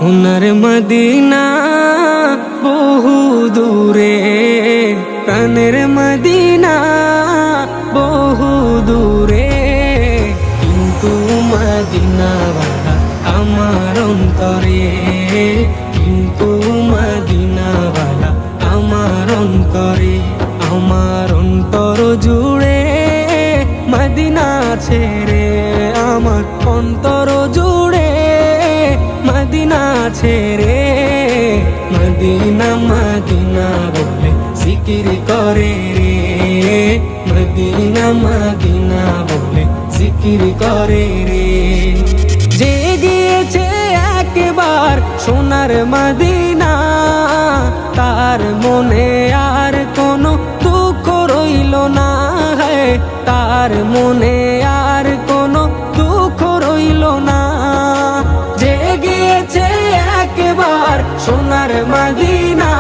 সোনার মদিনা বহু দূরে, প্রাণের মদিনা বহু দূরে, কিন্তু মদিনাওয়ালা আমার অন্তরে, কিন্তু মদিনাওয়ালা আমার অন্তরে। আমার অন্তর জুড়ে মদিনা ছেড়ে, আমার অন্তর জুড়ে মদিনা ছেড়ে, মদিনা মদিনা বলে জিকির করে রে, মদিনা মদিনা বলে জিকির করে রে। যে গিয়েছে একবার সোনার মদিনা, তার মনে আর কোনো দুঃখ রইল না, তার মনে আর কোনো দুঃখ রইল না। যে গিয়েছে একবার সোনার মদিনা।